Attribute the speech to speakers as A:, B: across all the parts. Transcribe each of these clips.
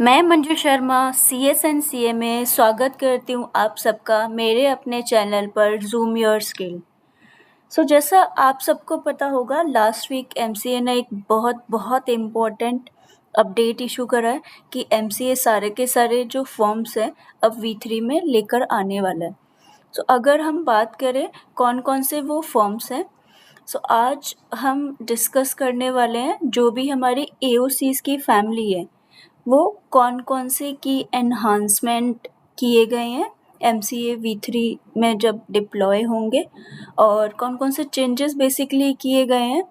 A: मैं मंजू शर्मा CSNCA में स्वागत करती हूँ आप सबका मेरे अपने चैनल पर ज़ूम योर स्किल। जैसा आप सबको पता होगा लास्ट वीक MCA ने एक बहुत बहुत इम्पोर्टेंट अपडेट इशू करा है कि MCA सारे के सारे जो फॉर्म्स हैं अब V3 में लेकर आने वाला है। अगर हम बात करें कौन कौन से वो फॉर्म्स हैं, आज हम डिस्कस करने वाले हैं जो भी हमारी AOCs की फैमिली है वो कौन-कौन से की एनहांसमेंट किए गए हैं MCA V3 में जब डिप्लॉय होंगे और कौन-कौन से चेंजेस बेसिकली किए गए हैं।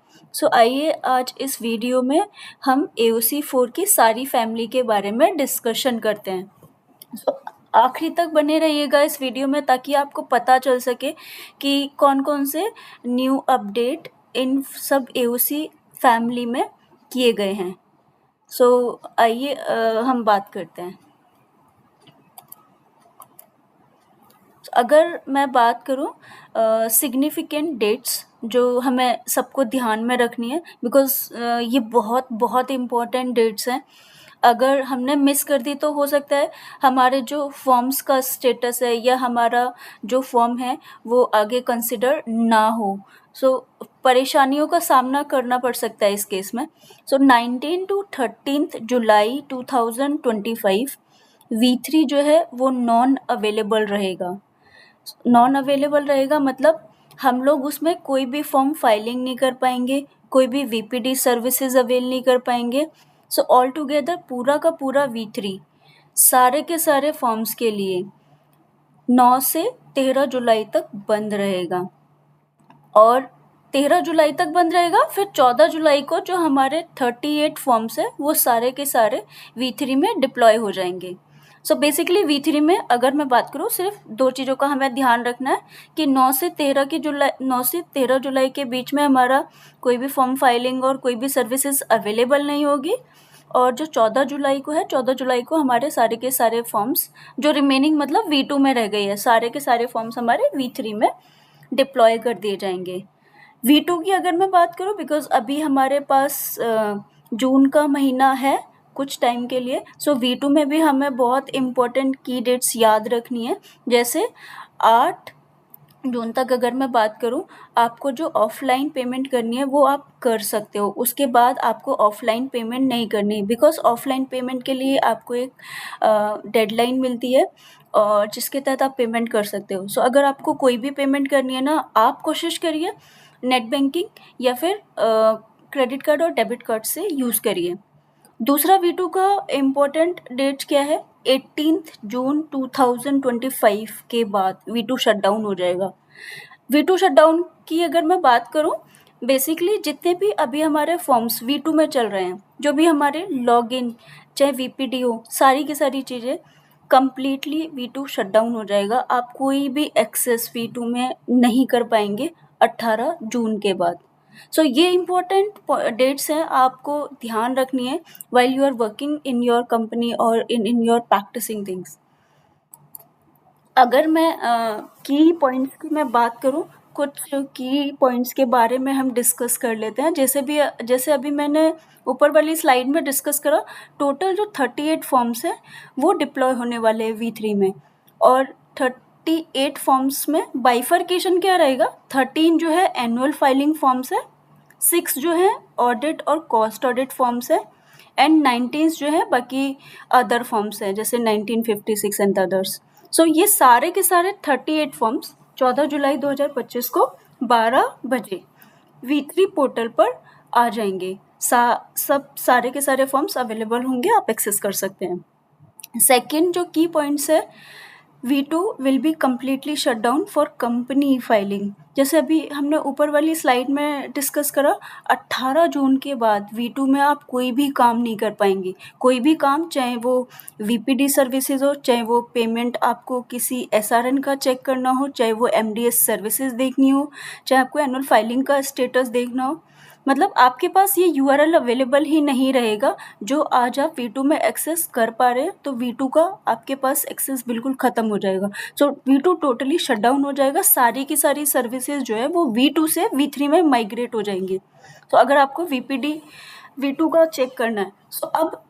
A: आइए आज इस वीडियो में हम AOC 4 की सारी फैमिली के बारे में डिस्कशन करते हैं। आखिरी तक बने रहिएगा इस वीडियो में ताकि आपको पता चल सके कि कौन-कौन से न्यू अपडेट इन सब AOC फैमिली में किए गए हैं। आइए हम बात करते हैं। अगर मैं बात करूँ सिग्निफिकेंट डेट्स जो हमें सबको ध्यान में रखनी है बिकॉज़ ये बहुत बहुत इम्पोर्टेंट डेट्स हैं। अगर हमने मिस कर दी तो हो सकता है हमारे जो फॉर्म्स का स्टेटस है या हमारा जो फॉर्म है वो आगे कंसिडर ना हो। परेशानियों का सामना करना पड़ सकता है इस केस में। 19 टू 13 जुलाई 2025 V3 जो है वो नॉन अवेलेबल रहेगा मतलब हम लोग उसमें कोई भी फॉर्म फाइलिंग नहीं कर पाएंगे, कोई भी VPD सर्विसेज अवेल नहीं कर पाएंगे। ऑल टुगेदर पूरा का पूरा V3 सारे के सारे फॉर्म्स के लिए 9 से 13 जुलाई तक बंद रहेगा और 13 जुलाई तक बंद रहेगा। फिर 14 जुलाई को जो हमारे 38 फॉर्म्स है वो सारे के सारे V3 में डिप्लॉय हो जाएंगे। बेसिकली V3 में अगर मैं बात करूँ सिर्फ 2 चीज़ों का हमें ध्यान रखना है कि 9 से 13 जुलाई के बीच में हमारा कोई भी फॉर्म फाइलिंग और कोई भी सर्विसेज अवेलेबल नहीं होगी और जो 14 जुलाई को है 14 जुलाई को हमारे सारे के सारे फॉर्म्स जो रिमेनिंग मतलब V2 में रह गई है सारे के सारे फॉर्म्स हमारे V3 में डिप्लॉय कर दिए जाएंगे। V2 की अगर मैं बात करूँ बिकॉज़ अभी हमारे पास जून का महीना है कुछ टाइम के लिए। V2 में भी हमें बहुत इम्पोर्टेंट की डेट्स याद रखनी है। जैसे 8 जून तक अगर मैं बात करूँ आपको जो ऑफलाइन पेमेंट करनी है वो आप कर सकते हो, उसके बाद आपको ऑफलाइन पेमेंट नहीं करनी बिकॉज़ ऑफलाइन पेमेंट के लिए आपको एक डेडलाइन मिलती है और जिसके तहत आप पेमेंट कर सकते हो। अगर आपको कोई भी पेमेंट करनी है ना, आप कोशिश करिए नेट बैंकिंग या फिर क्रेडिट कार्ड और डेबिट कार्ड से यूज़ करिए। दूसरा V2 का इम्पोर्टेंट डेट क्या है? 18 जून 2025 के बाद V2 शटडाउन हो जाएगा। V2 शटडाउन की अगर मैं बात करूँ बेसिकली जितने भी अभी हमारे फॉर्म्स V2 में चल रहे हैं, जो भी हमारे लॉगिन चाहे VPD हो, सारी की सारी चीज़ें कम्प्लीटली V2 शटडाउन हो जाएगा। आप कोई भी एक्सेस V2 में नहीं कर पाएंगे 18 जून के बाद। ये इम्पोर्टेंट डेट्स हैं, आपको ध्यान रखनी है while you are working in your company और in your practicing things। अगर मैं की पॉइंट्स की मैं बात करूँ, कुछ की पॉइंट्स के बारे में हम डिस्कस कर लेते हैं। जैसे अभी मैंने ऊपर वाली स्लाइड में डिस्कस करा, टोटल जो 38 फॉर्म्स हैं वो डिप्लॉय होने वाले हैं V3 में और 38 फॉर्म्स में बाइफर्केशन क्या रहेगा? 13 जो है एनुअल फाइलिंग फॉर्म्स है, 6 जो है ऑडिट और कॉस्ट ऑडिट फॉर्म्स है एंड 19 जो है बाकी अदर फॉर्म्स है जैसे 1956 एंड अदर्स। ये सारे के सारे 38 फॉर्म्स 14 जुलाई 2025 को 12 बजे V3 पोर्टल पर आ जाएंगे। सारे के सारे फॉर्म्स अवेलेबल होंगे, आप एक्सेस कर सकते हैं। सेकेंड जो की पॉइंट्स है, V2 will be completely shut down for company filing. जैसे अभी हमने ऊपर वाली स्लाइड में डिस्कस करा, 18 जून के बाद V2 में आप कोई भी काम नहीं कर पाएंगे। कोई भी काम, चाहे वो VPD सर्विसेज हो, चाहे वो पेमेंट आपको किसी SRN का चेक करना हो, चाहे वो MDS सर्विसेज देखनी हो, चाहे आपको एनुअल फाइलिंग का स्टेटस देखना हो, मतलब आपके पास ये URL अवेलेबल ही नहीं रहेगा जो आज आप V2 में एक्सेस कर पा रहे हैं। तो V2 का आपके पास एक्सेस बिल्कुल ख़त्म हो जाएगा। V2 टोटली शट डाउन हो जाएगा। सारी की सारी सर्विसेज जो है वो V2 से V3 में माइग्रेट हो जाएंगे। अगर आपको VPD V2 का चेक करना है, अब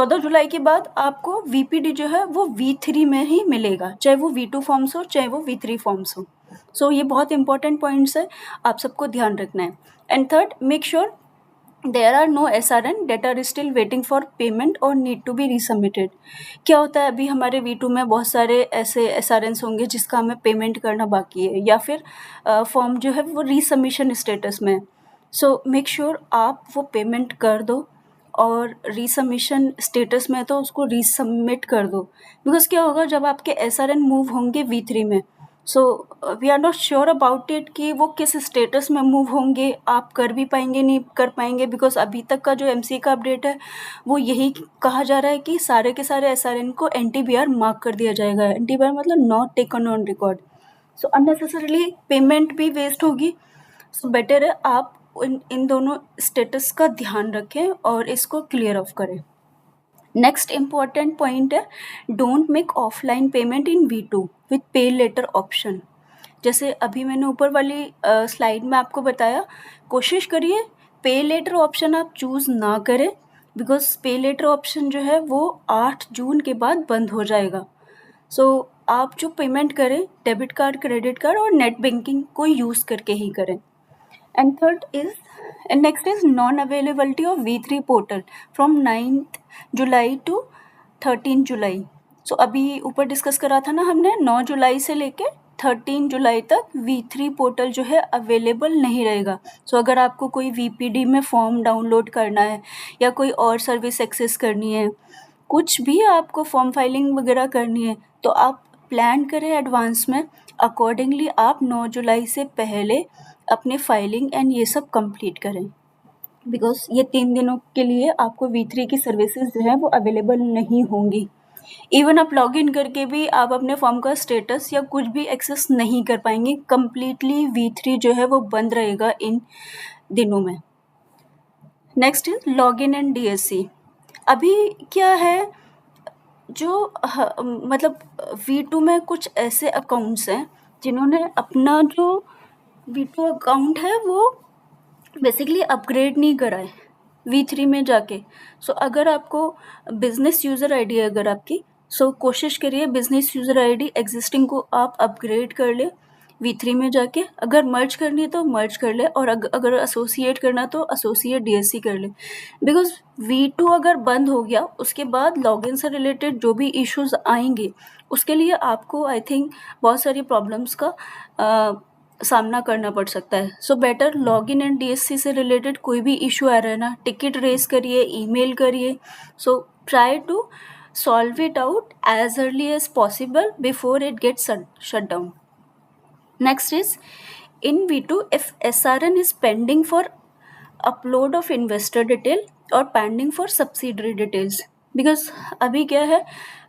A: 14 जुलाई के बाद आपको वीपीडी जो है वो V3 में ही मिलेगा, चाहे वो V2 फॉर्म्स हो चाहे वो V3 फॉर्म्स हो। सो ये बहुत इंपॉर्टेंट पॉइंट्स है, आप सबको ध्यान रखना है। And third, make sure there are no SRN that are still waiting for payment or need to be resubmitted। क्या होता है, अभी हमारे V2 में बहुत सारे ऐसे SRNs होंगे जिसका हमें पेमेंट करना बाकी है, या फिर फॉर्म जो है वो रीसबमिशन स्टेटस में है। सो मेक श्योर आप वो पेमेंट कर दो, और रीसबमिशन स्टेटस में तो उसको रीसबमिट कर दो। बिकॉज क्या होगा, जब आपके SRN मूव होंगे V3 में, so we are not sure about it कि वो किस स्टेटस में मूव होंगे, आप कर भी पाएंगे नहीं कर पाएंगे। बिकॉज अभी तक का जो MCA का अपडेट है वो यही कहा जा रहा है कि सारे के सारे SRN को NTBR मार्क कर दिया जाएगा। NTBR मतलब not taken on record. So unnecessarily payment भी वेस्ट होगी। सो बेटर है आप इन दोनों स्टेटस का ध्यान रखें और इसको क्लियर ऑफ करें। नेक्स्ट इम्पॉर्टेंट पॉइंट है, don't make offline payment in V2 with पे लेटर ऑप्शन। जैसे अभी मैंने ऊपर वाली स्लाइड में आपको बताया, कोशिश करिए पे लेटर ऑप्शन आप चूज़ ना करें, बिकॉज पे लेटर ऑप्शन जो है वो 8 जून के बाद बंद हो जाएगा। सो आप जो पेमेंट करें डेबिट कार्ड, क्रेडिट कार्ड और नेट बैंकिंग को यूज़ करके ही करें। And third is, and next is non-availability of V3 portal from 9th July to 13 जुलाई। सो अभी ऊपर डिस्कस करा था ना हमने, 9 जुलाई से लेके 13 जुलाई तक V3 पोर्टल जो है अवेलेबल नहीं रहेगा। सो अगर आपको कोई VPD में फॉर्म डाउनलोड करना है या कोई और सर्विस एक्सेस करनी है, कुछ भी आपको फॉर्म फाइलिंग वगैरह करनी है, तो आप प्लान करें एडवांस में। अकॉर्डिंगली आप 9 जुलाई से पहले अपने फाइलिंग एंड ये सब कंप्लीट करें, बिकॉज ये 3 दिनों के लिए आपको V3 की सर्विसेज जो है वो अवेलेबल नहीं होंगी। इवन आप लॉग इन करके भी आप अपने फॉर्म का स्टेटस या कुछ भी एक्सेस नहीं कर पाएंगे। कम्प्लीटली V3 जो है वो बंद रहेगा इन दिनों में। Next is log in and DSC। अभी क्या है, जो मतलब V2 में कुछ ऐसे अकाउंट्स हैं जिन्होंने अपना जो V2 अकाउंट है वो बेसिकली अपग्रेड नहीं करा है V3 में जाके। सो अगर आपको बिजनेस यूज़र आईडी है अगर आपकी, सो कोशिश करिए बिजनेस यूज़र आईडी एग्जिस्टिंग को आप अपग्रेड कर ले V3 में जाके। अगर मर्ज करनी है तो मर्ज कर ले, और अगर एसोसिएट करना तो एसोसिएट DSC कर ले। बिकॉज V2 अगर बंद हो गया उसके बाद लॉगिन से रिलेटेड जो भी इश्यूज आएंगे उसके लिए आपको आई थिंक बहुत सारी प्रॉब्लम्स का सामना करना पड़ सकता है। So better login and DSC से रिलेटेड कोई भी इशू आ रहा है ना, टिकट रेस करिए, ईमेल करिए। So try to solve it out as early as possible before it gets shut down. Next is, in V2 if SRN is pending for upload of investor detail और pending for subsidiary details, because अभी क्या है,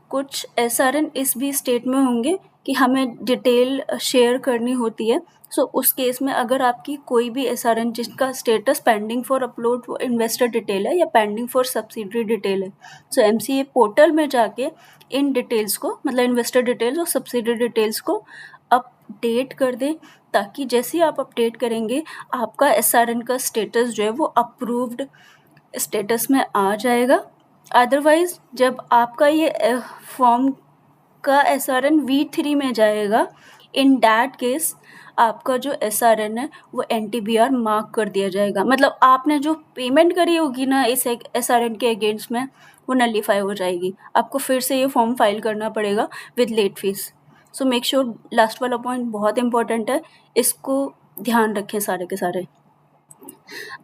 A: कुछ SRN इस भी state में होंगे कि हमें डिटेल शेयर करनी होती है। सो उस केस में अगर आपकी कोई भी SRN जिसका status pending for upload investor detail है या पेंडिंग फॉर सब्सिडरी डिटेल है, सो MCA पोर्टल में जाके इन डिटेल्स को, मतलब इन्वेस्टर डिटेल्स और सब्सिडरी डिटेल्स को अपडेट कर दें, ताकि जैसे ही आप अपडेट करेंगे आपका SRN का स्टेटस जो है वो अप्रूव्ड स्टेटस में आ जाएगा। अदरवाइज जब आपका ये फॉर्म का SRN V3 में जाएगा, इन दैट केस आपका जो SRN है वो NTBR मार्क कर दिया जाएगा। मतलब आपने जो पेमेंट करी होगी ना इस SRN के अगेंस्ट में, वो नलीफाई हो जाएगी। आपको फिर से ये फॉर्म फाइल करना पड़ेगा with late fee. So make sure, last वाला पॉइंट बहुत इंपॉर्टेंट है, इसको ध्यान रखें सारे के सारे।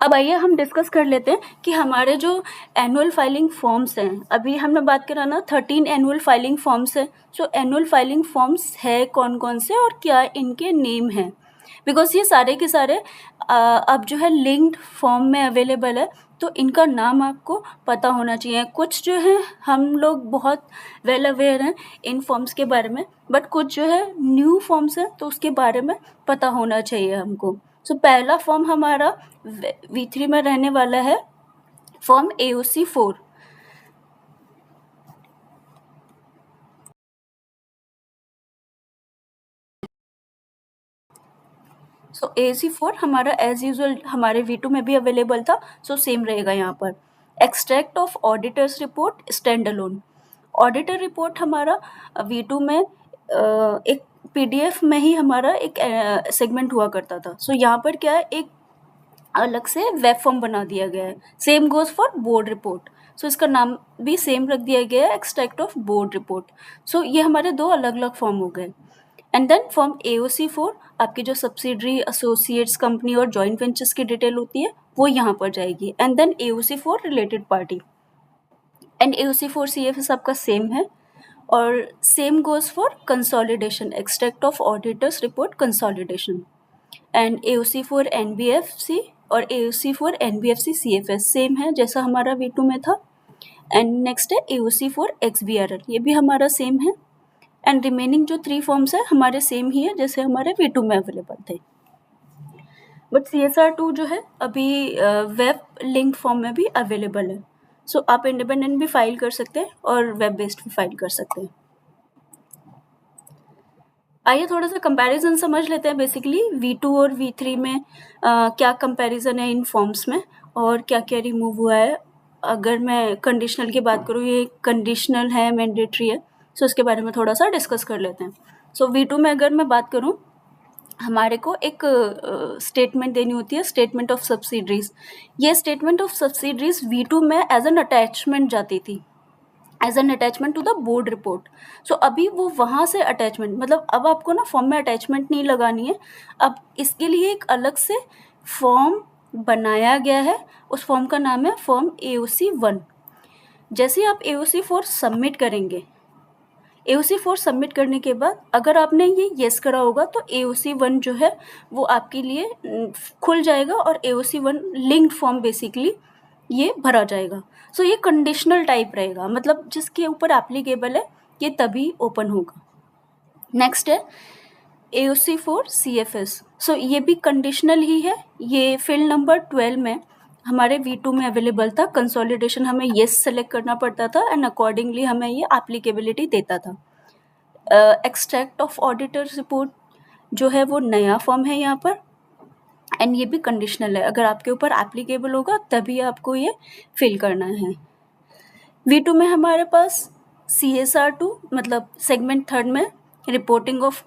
A: अब आइए हम डिस्कस कर लेते हैं कि हमारे जो एनुअल फाइलिंग फॉर्म्स हैं, अभी हमने बात करा ना 13 एनुअल फाइलिंग फॉर्म्स है। सो एनुअल फाइलिंग फॉर्म्स है कौन कौन से और क्या इनके नेम हैं, बिकॉज ये सारे के सारे अब जो है लिंक्ड फॉर्म में अवेलेबल है, तो इनका नाम आपको पता होना चाहिए। कुछ जो है हम लोग बहुत वेल अवेयर हैं इन फॉर्म्स के बारे में, बट कुछ जो है न्यू फॉर्म्स हैं तो उसके बारे में पता होना चाहिए हमको। सो पहला फॉर्म हमारा V3 में रहने वाला है फॉर्म AOC 4। सो AOC 4 हमारा एज यूजुअल हमारे V2 में भी अवेलेबल था, सो सेम रहेगा यहाँ पर। Extract of auditors report stand alone. Auditor report हमारा V2 में एक PDF में ही हमारा एक सेगमेंट हुआ करता था। सो यहाँ पर क्या है, एक अलग से वेब फॉर्म बना दिया गया है। Same goes for board report. So इसका नाम भी सेम रख दिया गया है, extract of board report. So ये हमारे दो अलग अलग फॉर्म हो गए। एंड देन फॉर्म AOC4 आपकी जो सब्सिडरी, एसोसिएट्स, कंपनी और जॉइंट वेंचर्स की डिटेल होती है वो यहाँ पर जाएगी। And then AOC4 related party and AOC4 CFS आपका सेम है। और same goes for consolidation, extract of auditors report consolidation. And AOC4 NBFC और AOC4 NBFC CFS सेम है जैसा हमारा V2 में था। एंड नेक्स्ट है AOC4 XBRL, ये भी हमारा सेम है। एंड रिमेनिंग जो 3 फॉर्म्स है हमारे सेम ही है जैसे हमारे V2 में अवेलेबल थे। बट CSR2 जो है अभी वेब लिंक फॉर्म में भी अवेलेबल है। सो आप इंडिपेंडेंट भी फाइल कर सकते हैं और वेब बेस्ड भी फाइल कर सकते हैं। आइए थोड़ा सा कंपैरिजन समझ लेते हैं। बेसिकली V2 और V3 में क्या कंपैरिजन है इन फॉर्म्स में और क्या क्या रिमूव हुआ है। अगर मैं कंडीशनल की बात करूँ, ये कंडीशनल है, मैंडेटरी है, सो इसके बारे में थोड़ा सा डिस्कस कर लेते हैं। सो V2 में अगर मैं बात करूँ, हमारे को एक स्टेटमेंट देनी होती है, स्टेटमेंट ऑफ सब्सिडरीज। ये स्टेटमेंट ऑफ सब्सिडरीज V2 में एज एन अटैचमेंट जाती थी, as an attachment to the board report. So अभी वो वहाँ से अटैचमेंट, मतलब अब आपको ना फॉर्म में अटैचमेंट नहीं लगानी है। अब इसके लिए एक अलग से फॉर्म बनाया गया है, उस फॉर्म का नाम है फॉर्म AOC1। जैसे आप AOC4 सबमिट करेंगे, AOC4 सबमिट करने के बाद अगर आपने ये येस करा होगा तो AOC1 जो है वो आपके लिए खुल जाएगा और AOC1 लिंक्ड फॉर्म बेसिकली ये भरा जाएगा। सो ये कंडीशनल टाइप रहेगा, मतलब जिसके ऊपर एप्लीकेबल है ये तभी ओपन होगा। नेक्स्ट है AOC4 CFS। सो ये भी कंडीशनल ही है। ये फील्ड नंबर 12 में हमारे V2 में अवेलेबल था। कंसोलिडेशन हमें येस सेलेक्ट करना पड़ता था एंड अकॉर्डिंगली हमें ये एप्लीकेबिलिटी देता था। एक्सट्रैक्ट ऑफ ऑडिटर्स रिपोर्ट जो है वो नया फॉर्म है यहाँ पर, एंड ये भी कंडीशनल है। अगर आपके ऊपर एप्लीकेबल होगा तभी आपको ये फिल करना है। V2 में हमारे पास CSR2 मतलब सेगमेंट 3 में reporting of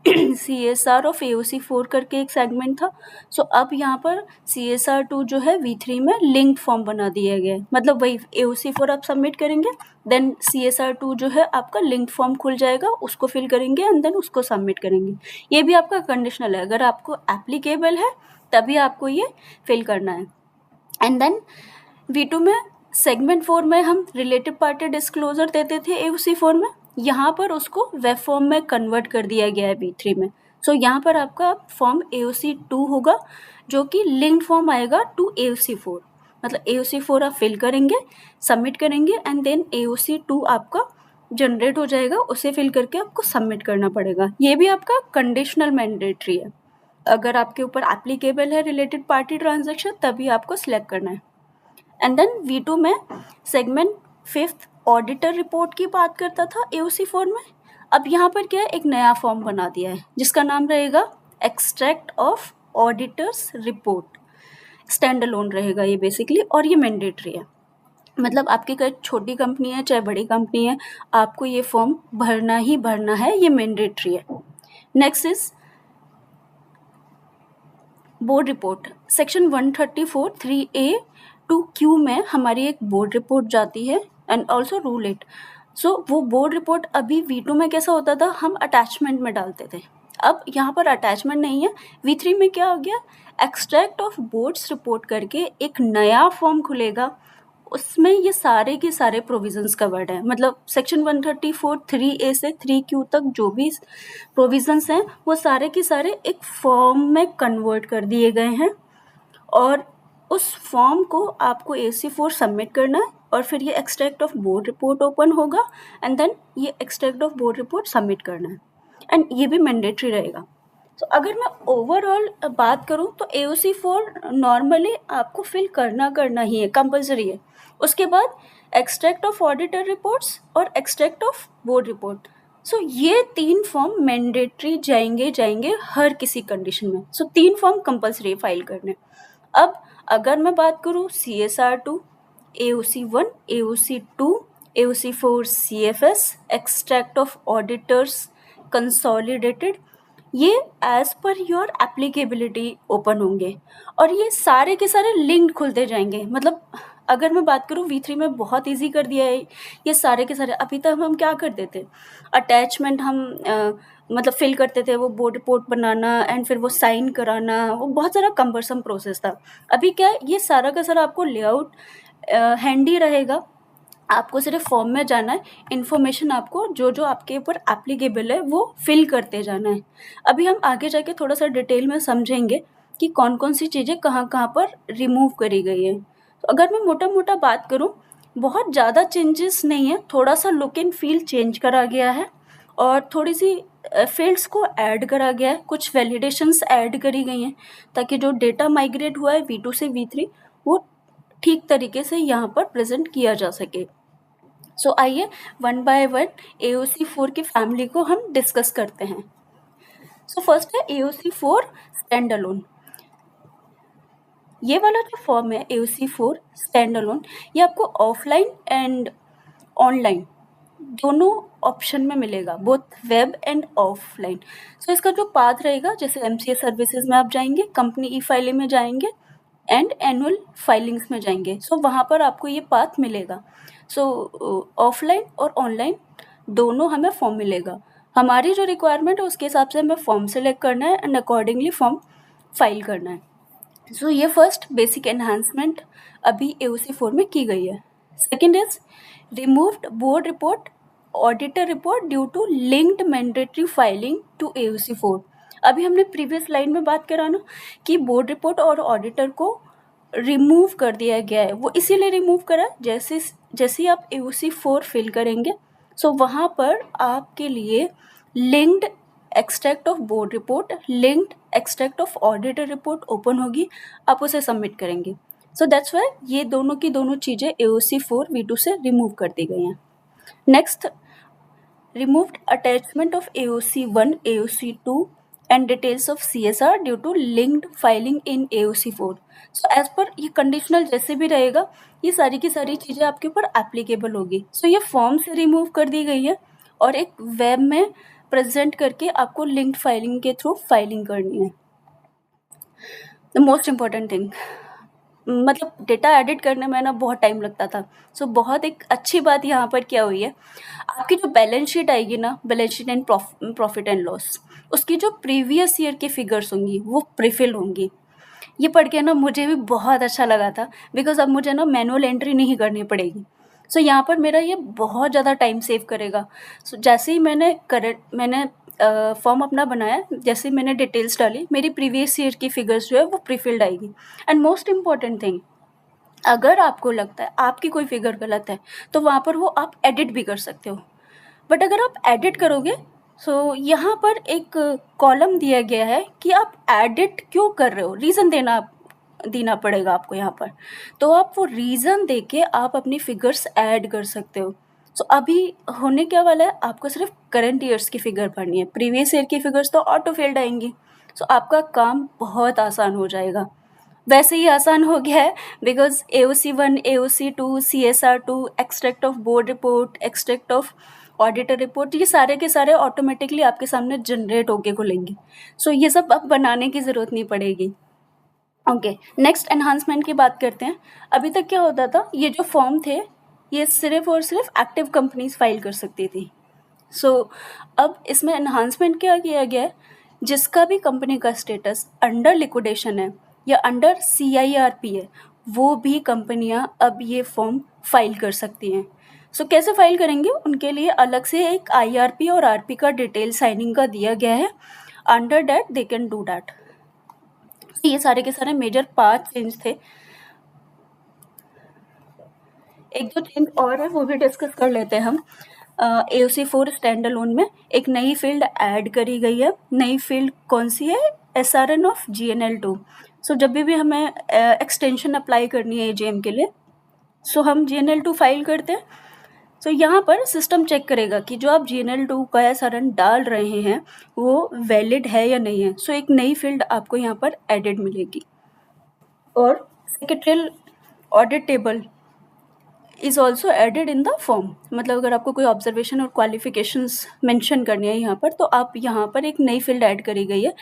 A: CSR of AOC4 करके एक सेगमेंट था। सो अब यहाँ पर CSR2 जो है V3 में लिंक्ड फॉर्म बना दिया गया है। मतलब वही AOC4 आप सबमिट करेंगे, देन CSR2 जो है आपका लिंक्ड फॉर्म खुल जाएगा, उसको फिल करेंगे एंड देन उसको सबमिट करेंगे। ये भी आपका कंडीशनल है, अगर आपको एप्लीकेबल है तभी आपको ये फिल करना है। एंड देन V2 में सेगमेंट 4 में हम रिलेटेड पार्टी डिस्क्लोजर देते थे AOC4 में, यहाँ पर उसको वेब फॉर्म में कन्वर्ट कर दिया गया है V3 में। सो यहाँ पर आपका फॉर्म AOC2 होगा जो कि लिंक्ड फॉर्म आएगा टू AOC4। मतलब AOC4 आप फिल करेंगे, सबमिट करेंगे एंड देन AOC2 आपका जनरेट हो जाएगा, उसे फिल करके आपको सबमिट करना पड़ेगा। ये भी आपका कंडीशनल मैंडेटरी है। अगर आपके ऊपर एप्लीकेबल है रिलेटेड पार्टी ट्रांजैक्शन तभी आपको सिलेक्ट करना है। एंड देन V2 में सेगमेंट 5 ऑडिटर रिपोर्ट की बात करता था AOC4 में। अब यहाँ पर क्या है, एक नया फॉर्म बना दिया है जिसका नाम रहेगा extract of auditors report. Stand alone रहेगा ये बेसिकली, और ये मैंडेटरी है। मतलब आपकी कोई छोटी कंपनी है चाहे बड़ी कंपनी है, आपको ये फॉर्म भरना ही भरना है, ये मैंडेटरी है। Next is board report. Section 134 3A to Q में हमारी एक बोर्ड रिपोर्ट जाती है एंड ऑल्सो रूल इट। सो वो बोर्ड रिपोर्ट अभी V2 में कैसा होता था, हम अटैचमेंट में डालते थे। अब यहाँ पर अटैचमेंट नहीं है। V3 में क्या हो गया, एक्सट्रैक्ट ऑफ बोर्ड्स रिपोर्ट करके एक नया फॉर्म खुलेगा, उसमें ये सारे के सारे प्रोविजंस कवर्ड है। मतलब सेक्शन 134 3A से 3Q तक जो भी प्रोविजंस हैं वो सारे के सारे एक फॉर्म में कन्वर्ट कर दिए गए हैं और उस फॉर्म को आपको AOC4 सबमिट करना है और फिर ये extract of board report open होगा एंड देन ये extract of board report submit करना है एंड ये भी मैंडेटरी रहेगा। तो अगर मैं ओवरऑल बात करूँ तो AOC4 नॉर्मली आपको फिल करना ही है, कंपल्सरी है। उसके बाद एक्सट्रैक्ट ऑफ ऑडिटर रिपोर्ट्स और extract of board report. So ये 3 फॉर्म मैंडेटरी जाएंगे हर किसी कंडीशन में। सो 3 फॉर्म कंपल्सरी फाइल करने। अब अगर मैं बात करूँ CSR2 AOC1, AOC2, AOC4 CFS, extract of auditors consolidated, ये as per your applicability open होंगे और ये सारे के सारे लिंक्ड खुलते जाएंगे। मतलब अगर मैं बात करूँ V3 में बहुत इजी कर दिया है ये सारे के सारे। अभी तक हम क्या करते थे, अटैचमेंट हम मतलब फिल करते थे, वो बोर्ड रिपोर्ट बनाना एंड फिर वो साइन कराना, वो बहुत सारा कम्बरसम प्रोसेस था। अभी क्या है, ये सारा का सारा आपको लेआउट हैंडी रहेगा, आपको सिर्फ फॉर्म में जाना है, इन्फॉर्मेशन आपको जो जो आपके ऊपर एप्लीकेबल है वो फिल करते जाना है। अभी हम आगे जाके थोड़ा सा डिटेल में समझेंगे कि कौन कौन सी चीज़ें कहाँ कहाँ पर रिमूव करी गई है। तो अगर मैं मोटा मोटा बात करूँ, बहुत ज़्यादा चेंजेस नहीं है, थोड़ा सा लुक एंड फील चेंज करा गया है और थोड़ी सी फील्ड्स को ऐड करा गया है, कुछ वैलिडेशंस ऐड करी गई हैं ताकि जो डेटा माइग्रेट हुआ है V2 से V3 वो ठीक तरीके से यहाँ पर प्रेजेंट किया जा सके। सो आइए वन बाय वन AOC4 की फैमिली को हम डिस्कस करते हैं। सो फर्स्ट है AOC4 स्टैंड अलोन। ये वाला जो फॉर्म है AOC4 स्टैंड अलोन, ये आपको ऑफलाइन एंड ऑनलाइन दोनों ऑप्शन में मिलेगा, बोथ वेब एंड ऑफलाइन। सो इसका जो पाथ रहेगा, जैसे MCA सर्विसेज में आप जाएंगे, कंपनी ई फाइलिंग में जाएंगे एंड एनुअल फाइलिंग्स में जाएंगे, सो वहाँ पर आपको ये पाथ मिलेगा। सो ऑफलाइन और ऑनलाइन दोनों हमें फॉर्म मिलेगा। हमारी जो रिक्वायरमेंट है उसके हिसाब से हमें फॉर्म सेलेक्ट करना है एंड अकॉर्डिंगली फॉर्म फाइल करना है। सो ये फर्स्ट बेसिक एनहांसमेंट अभी AOC4 में की गई है। Second is removed board report auditor report due to linked mandatory filing to AOC4। अभी हमने प्रीवियस लाइन में बात करा ना कि बोर्ड रिपोर्ट और ऑडिटर को रिमूव कर दिया गया है, वो इसीलिए रिमूव करा जैसे जैसे ही आप AOC4 फिल करेंगे, सो वहाँ पर आपके लिए linked extract of board report, linked extract of auditor report open होगी, आप उसे सबमिट करेंगे। सो दैट्स वाई ये दोनों की दोनों चीज़ें AOC4 V2 से रिमूव कर दी गई हैं। Next, removed attachment of AOC1, AOC2 and details of CSR due to linked filing in AOC4. So as per ये कंडीशनल जैसे भी रहेगा, ये सारी की सारी चीज़ें आपके ऊपर एप्लीकेबल होगी। सो ये फॉर्म से रिमूव कर दी गई है और एक वेब में प्रेजेंट करके आपको लिंक्ड फाइलिंग के थ्रू फाइलिंग करनी है। द मोस्ट इम्पॉर्टेंट थिंग, मतलब डेटा एडिट करने में ना बहुत टाइम लगता था। सो बहुत एक अच्छी बात यहाँ पर क्या हुई है, आपकी जो बैलेंस शीट आएगी ना, balance sheet and profit and loss, उसकी जो प्रीवियस ईयर की फिगर्स होंगी वो प्रीफिल होंगी। ये पढ़ के ना मुझे भी बहुत अच्छा लगा था, बिकॉज अब मुझे ना मैनुअल एंट्री नहीं करनी पड़ेगी। सो यहाँ पर मेरा ये बहुत ज़्यादा टाइम सेव करेगा। सो जैसे ही मैंने फॉर्म अपना बनाया, जैसे ही मैंने डिटेल्स डाली, मेरी प्रीवियस ईयर की फिगर्स जो है वो प्रीफिल्ड आएगी। एंड मोस्ट इम्पॉर्टेंट थिंग, अगर आपको लगता है आपकी कोई फिगर गलत है तो वहाँ पर वो आप एडिट भी कर सकते हो। बट अगर आप एडिट करोगे, सो यहाँ पर एक कॉलम दिया गया है कि आप एडिट क्यों कर रहे हो, रीज़न देना पड़ेगा आपको यहाँ पर। तो आप वो रीज़न दे के आप अपनी फिगर्स ऐड कर सकते हो। सो अभी होने क्या वाला है, आपको सिर्फ करंट ईयर्स की फिगर भरनी है, प्रीवियस ईयर की फिगर्स तो ऑटो फिल्ड आएंगी। सो आपका काम बहुत आसान हो जाएगा। वैसे ही आसान हो गया है, because AOC1, AOC2, CSR2, extract of board report, extract of auditor report, ये सारे के सारे ऑटोमेटिकली आपके सामने जनरेट होके खुलेंगे। सो ये सब अब बनाने की ज़रूरत नहीं पड़ेगी। ओके, नेक्स्ट एनहांसमेंट की बात करते हैं। अभी तक क्या होता था, ये जो फॉर्म थे ये सिर्फ और सिर्फ एक्टिव कंपनीज फाइल कर सकती थी। सो अब इसमें एनहांसमेंट क्या किया गया है, जिसका भी कंपनी का स्टेटस अंडर लिक्विडेशन है या अंडर CIRP है, वो भी कंपनियां अब ये फॉर्म फाइल कर सकती हैं। सो कैसे फाइल करेंगे, उनके लिए अलग से एक IRP और RP का डिटेल साइनिंग का दिया गया है। Under that they can do that. ये सारे के सारे मेजर 5 चेंज थे। एक दो चेंज और है वो भी डिस्कस कर लेते हैं हम। AOC4 स्टैंड अलोन में एक नई फील्ड ऐड करी गई है। नई फील्ड कौन सी है, SRN ऑफ GNL2। सो जब भी हमें एक्सटेंशन अप्लाई करनी है AGM के लिए, सो हम GNL2 फाइल करते हैं। सो यहाँ पर सिस्टम चेक करेगा कि जो आप GNL2 का SRN डाल रहे हैं वो वैलिड है या नहीं है। सो एक नई फील्ड आपको यहाँ पर एडेड मिलेगी। और secretarial audit table is also added in the form. मतलब अगर आपको कोई ऑब्जर्वेशन और क्वालिफिकेशंस मेंशन करनी है यहाँ पर, तो आप यहाँ पर एक नई फील्ड ऐड करी गई है।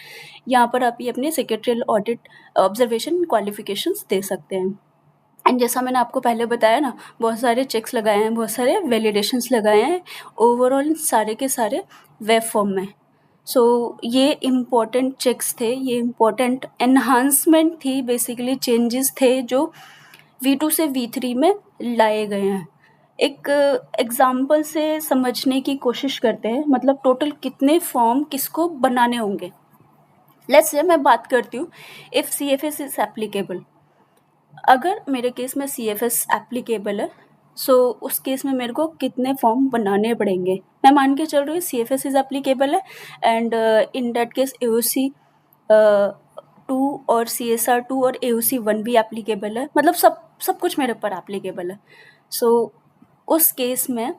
A: यहाँ पर आप ये अपने सेक्रेटरियल ऑडिट ऑब्जर्वेशन क्वालिफिकेशंस दे सकते हैं। एंड जैसा मैंने आपको पहले बताया ना, बहुत सारे चेक्स लगाए हैं, बहुत सारे वैलिडेशंस लगाए हैं, ओवरऑल सारे के सारे वेब फॉर्म में। सो ये इम्पोर्टेंट चेक्स थे, ये इम्पोर्टेंट एनहांसमेंट थी, बेसिकली चेंजेस थे जो V2 से V3 में लाए गए हैं। एक एग्ज़ाम्पल से समझने की कोशिश करते हैं, मतलब टोटल कितने फॉर्म किसको बनाने होंगे। लेट्स से मैं बात करती हूँ इफ़ CFS इज़ एप्लीकेबल। अगर मेरे केस में CFS एप्लीकेबल है, सो उस केस में मेरे को कितने फॉर्म बनाने पड़ेंगे। मैं मान के चल रही हूँ CFS इज़ एप्लीकेबल है, and in that case AOC 2 और CSR 2 और AOC 1 भी एप्लीकेबल है, मतलब सब कुछ मेरे ऊपर एप्लीकेबल है। सो उस केस में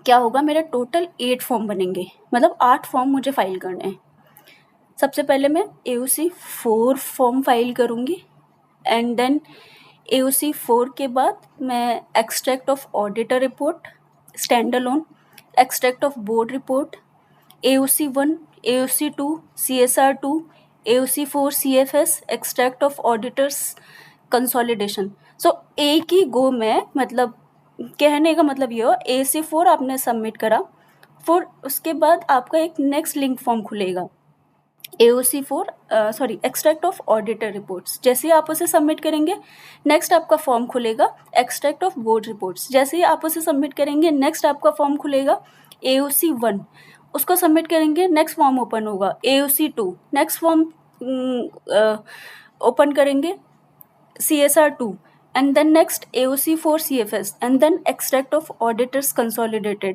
A: क्या होगा, मेरा टोटल 8 फॉर्म बनेंगे, मतलब 8 फॉर्म मुझे फाइल करने हैं। सबसे पहले मैं AOC 4 फॉर्म फाइल करूँगी, एंड देन AOC 4 के बाद मैं extract of auditor report stand alone, extract of board report, AOC 1, AOC 2, CSR 2, AOC 4 CFS, extract of auditors consolidation. So एक ही गो में, मतलब कहने का मतलब ये हो, AOC 4 आपने सबमिट करा, फिर उसके बाद आपका एक नेक्स्ट लिंक फॉर्म खुलेगा, AOC 4 sorry extract of auditor reports. जैसे ही आप उसे सबमिट करेंगे, नेक्स्ट आपका फॉर्म खुलेगा एक्सट्रैक्ट ऑफ बोर्ड रिपोर्ट्स। जैसे ही आप उसे सबमिट करेंगे, नेक्स्ट आपका फॉर्म खुलेगा AOC 1, उसको सबमिट करेंगे, नेक्स्ट फॉर्म ओपन होगा AOC 2, नेक्स्ट फॉर्म ओपन करेंगे CSR 2, and then next AOC 4 CFS, and then extract of auditors consolidated।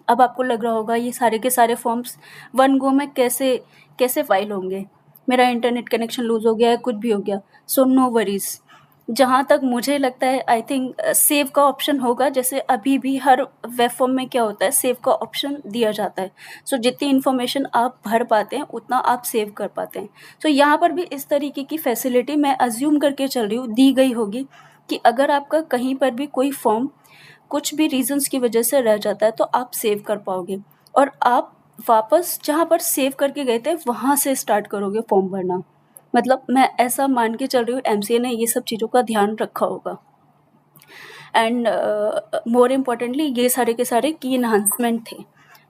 A: अब आपको लग रहा होगा ये सारे के सारे फॉर्म्स वन गो में कैसे फाइल होंगे, मेरा इंटरनेट कनेक्शन लूज़ हो गया है, कुछ भी हो गया। सो नो वरीज़, जहाँ तक मुझे लगता है आई थिंक सेव का ऑप्शन होगा। जैसे अभी भी हर वेब फॉर्म में क्या होता है, सेव का ऑप्शन दिया जाता है। सो जितनी इन्फॉर्मेशन आप भर पाते हैं उतना आप सेव कर पाते हैं। सो यहाँ पर भी इस तरीके की फैसिलिटी मैं अज्यूम करके चल रही हूँ दी गई होगी कि अगर आपका कहीं पर भी कोई फॉर्म कुछ भी रीजंस की वजह से रह जाता है तो आप सेव कर पाओगे, और आप वापस जहाँ पर सेव करके गए थे वहाँ से स्टार्ट करोगे फॉर्म भरना। मतलब मैं ऐसा मान के चल रही हूँ MCA ने ये सब चीज़ों का ध्यान रखा होगा। एंड मोर इम्पॉर्टेंटली ये सारे के सारे की इन्हांसमेंट थे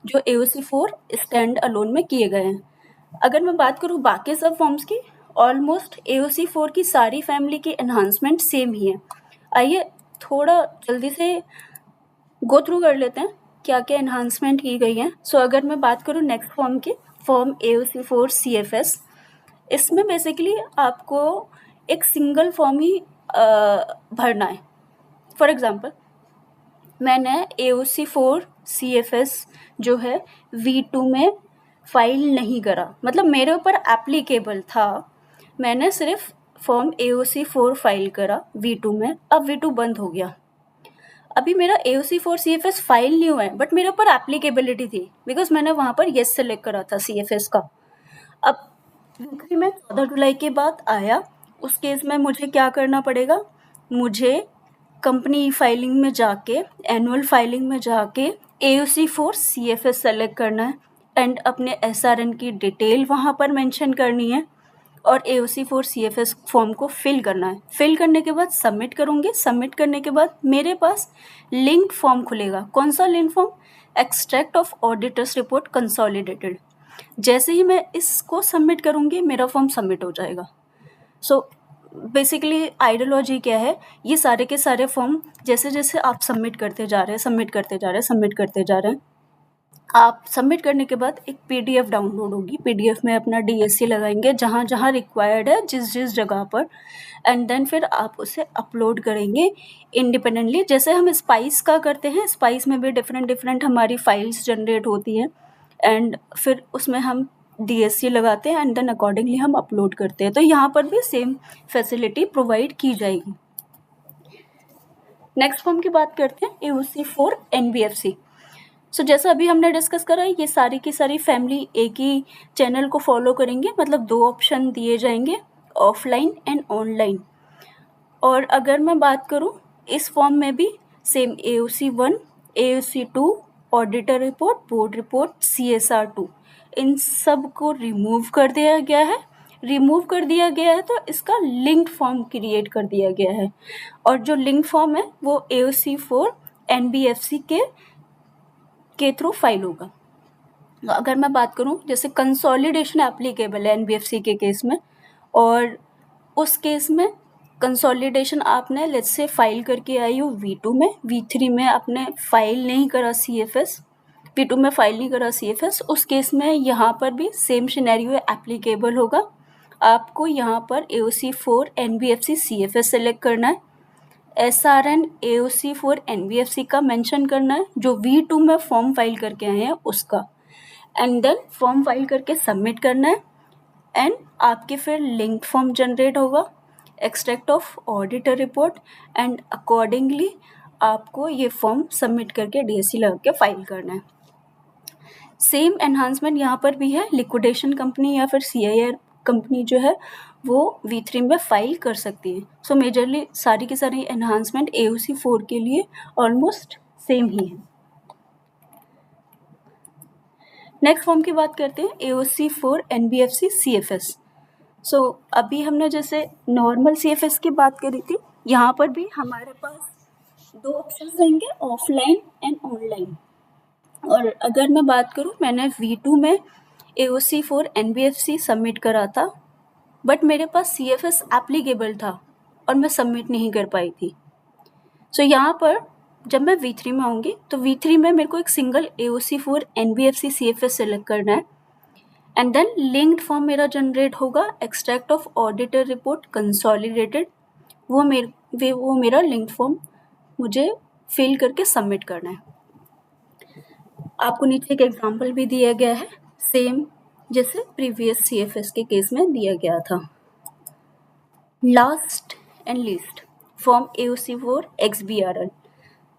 A: जो AOC 4 स्टैंड अलोन में किए गए हैं। अगर मैं बात करूँ बाकी सब फॉर्म्स की, ऑलमोस्ट AOC 4 की सारी फैमिली की एनहांसमेंट सेम ही है। आइए थोड़ा जल्दी से गो थ्रू कर लेते हैं क्या क्या एनहांसमेंट की गई हैं। सो अगर मैं बात करूँ नेक्स्ट फॉर्म की, फॉर्म AOC 4 CFS, इसमें बेसिकली आपको एक सिंगल फॉर्म ही भरना है। फॉर एग्ज़ाम्पल मैंने AOC 4 CFS जो है V2 में फाइल नहीं करा, मतलब मेरे ऊपर एप्लीकेबल था, मैंने सिर्फ फॉर्म AOC 4 फाइल करा V2 में। अब V2 बंद हो गया, अभी मेरा AOC 4 CFS फाइल नहीं हुआ है, बट मेरे ऊपर एप्लीकेबिलिटी थी बिकॉज मैंने वहाँ पर येस सेलेक्ट करा था CFS का। अब V3 में 14 जुलाई के बाद आया, उस केस में मुझे क्या करना पड़ेगा, मुझे कंपनी फाइलिंग में जाके, एनुअल फाइलिंग में जाके AOC 4 CFS सेलेक्ट करना है, एंड अपने SRN की डिटेल वहाँ पर मेंशन करनी है, और AOC 4 CFS फॉर्म को फिल करना है। फिल करने के बाद सबमिट करूँगी, सबमिट करने के बाद मेरे पास लिंक्ड फॉर्म खुलेगा। कौन सा link form, extract of auditors report consolidated. जैसे ही मैं इसको सबमिट करूँगी मेरा फॉर्म सबमिट हो जाएगा। सो बेसिकली आइडियोलॉजी क्या है, ये सारे के सारे फॉर्म जैसे जैसे आप सबमिट करते जा रहे हैं, आप सबमिट करने के बाद एक PDF डाउनलोड होगी। PDF में अपना DSC लगाएंगे जहाँ जहाँ रिक्वायर्ड है, जिस जिस जगह पर, एंड देन फिर आप उसे अपलोड करेंगे इंडिपेंडेंटली, जैसे हम स्पाइस का करते हैं। स्पाइस में भी डिफरेंट हमारी फाइल्स जनरेट होती हैं, एंड फिर उसमें हम DSC लगाते हैं, एंड देन अकॉर्डिंगली हम अपलोड करते हैं। तो यहाँ पर भी सेम फैसिलिटी प्रोवाइड की जाएगी। नेक्स्ट फॉर्म की बात करते हैं, AOC 4 NBFC। सो जैसा अभी हमने डिस्कस करा, ये सारी की सारी फैमिली एक ही चैनल को फॉलो करेंगे, मतलब 2 ऑप्शन दिए जाएंगे, ऑफलाइन एंड ऑनलाइन। और अगर मैं बात करूँ इस फॉर्म में भी same AOC 1, AOC 2, auditor report, board report, CSR 2, इन सब को रिमूव कर दिया गया है। रिमूव कर दिया गया है तो इसका लिंक्ड फॉर्म क्रिएट कर दिया गया है, और जो लिंक्ड फॉर्म है वो AOC 4 NBFC के थ्रू फाइल होगा। अगर मैं बात करूं, जैसे कंसोलिडेशन एप्लीकेबल है NBFC के केस में, और उस केस में कंसोलिडेशन आपने लेट्स से फाइल करके आई हो V2 में, V3 में आपने फाइल नहीं करा CFS, V2 में फाइल नहीं करा CFS, उस केस में यहाँ पर भी सेम सिनेरियो एप्लीकेबल होगा। आपको यहाँ पर AOC 4 NBFC CFS सेलेक्ट करना है, SRN AOC 4 NBFC का मेंशन करना है, जो V2 में फॉर्म फाइल करके आए हैं उसका, एंड देन फॉर्म फाइल करके सबमिट करना है, एंड आपके फिर लिंक फॉर्म जनरेट होगा, extract of auditor report, and accordingly आपको ये फॉर्म सबमिट करके DSC लगा के फाइल करना है। सेम एनहांसमेंट यहाँ पर भी है, लिक्विडेशन कंपनी या फिर CIR कंपनी जो है वो V3 में फाइल कर सकती है। सो मेजरली सारी की सारी एनहांसमेंट AOC 4 के लिए ऑलमोस्ट सेम ही है। नेक्स्ट फॉर्म की बात करते हैं, AOC 4 NBFC CFS। सो अभी हमने जैसे नॉर्मल CFS की बात करी थी, यहाँ पर भी हमारे पास दो ऑप्शन रहेंगे, ऑफलाइन एंड ऑनलाइन। और अगर मैं बात करूँ, मैंने V2 में AOC 4 NBFC सबमिट करा था, बट मेरे पास CFS एप्लीकेबल था और मैं सबमिट नहीं कर पाई थी। सो यहाँ पर जब मैं V3 में आऊँगी तो V3 में मेरे को एक single AOC 4 NBFC CFS select करना है, एंड देन लिंक्ड फॉर्म मेरा जनरेट होगा, extract of auditor report consolidated, वो मेरा लिंक्ड फॉर्म मुझे फिल करके सबमिट करना है। आपको नीचे एक एग्जांपल भी दिया गया है, सेम जैसे प्रीवियस CFS के केस में दिया गया था। Last and least form AOC 4 XBRL।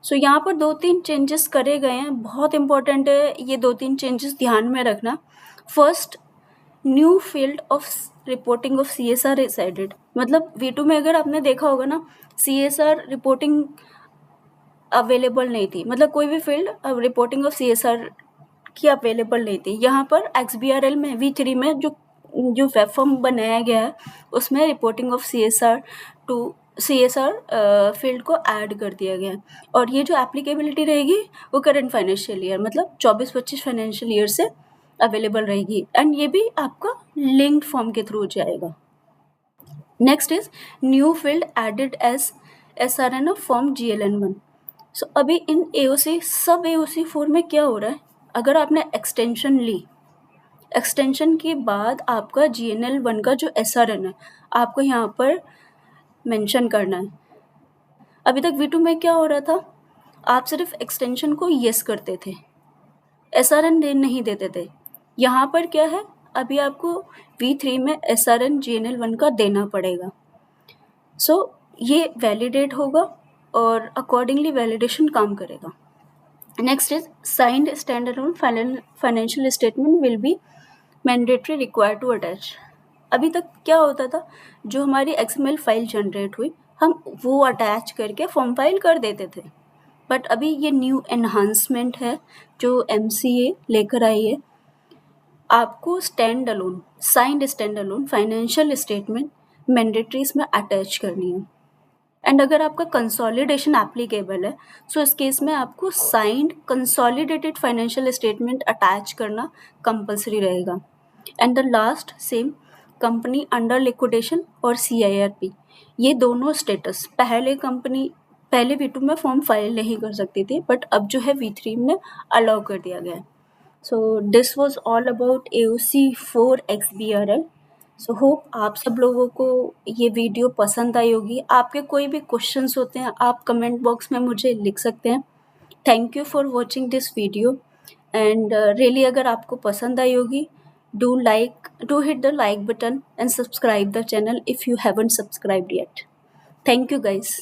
A: सो यहाँ पर 2-3 चेंजेस करे गए हैं, बहुत इंपॉर्टेंट है ये 2-3 चेंजेस ध्यान में रखना। First, new field of reporting of CSR is added. मतलब V2 में अगर आपने देखा होगा ना, CSR रिपोर्टिंग अवेलेबल नहीं थी, मतलब कोई भी फील्ड रिपोर्टिंग ऑफ CSR की अवेलेबल नहीं थी। यहाँ पर XBRL में V3 में जो वेब फॉर्म बनाया गया है उसमें रिपोर्टिंग ऑफ CSR फील्ड को ऐड कर दिया गया है, और ये जो एप्लीकेबिलिटी रहेगी वो करंट फाइनेंशियल ईयर मतलब 24-25 फाइनेंशियल ईयर से अवेलेबल रहेगी, एंड ये भी आपका लिंक्ड फॉर्म के थ्रू जाएगा। Next is new field added as SRN of form GLN1। So अभी इन सब AOC 4 में क्या हो रहा है, अगर आपने एक्सटेंशन ली, एक्सटेंशन के बाद आपका GNL1 का जो SRN है आपको यहाँ पर मेंशन करना है। अभी तक V2 में क्या हो रहा था, आप सिर्फ एक्सटेंशन को यस करते थे, SRN नहीं देते थे। यहाँ पर क्या है, अभी आपको V3 में SRN GNL1 का देना पड़ेगा। सो ये वैलिडेट होगा और अकॉर्डिंगली वैलिडेशन काम करेगा। Next is signed standalone financial statement will be mandatory required to attach. अभी तक क्या होता था, जो हमारी XML फाइल जनरेट हुई हम वो अटैच करके फॉर्म फाइल कर देते थे, बट अभी ये न्यू एनहांसमेंट है जो MCA लेकर आई है, आपको signed stand alone financial statement mandatory इसमें अटैच करनी है। एंड अगर आपका कंसोलिडेशन एप्लीकेबल है सो इस केस में आपको signed consolidated financial statement attach करना कंपलसरी रहेगा। And the last sem company under liquidation और CIRP, ये दोनों स्टेटस पहले V2 में फॉर्म फाइल नहीं कर सकती थी, बट अब जो है V3 में अलाउ कर दिया गया है। So this was all about AOC 4 XBRL। So hope आप सब लोगों को ये वीडियो पसंद आई होगी। आपके कोई भी क्वेश्चंस होते हैं आप कमेंट बॉक्स में मुझे लिख सकते हैं। Thank you for watching this video, and really अगर आपको पसंद आई होगी do hit the like button and subscribe the channel if you haven't subscribed yet. Thank you guys.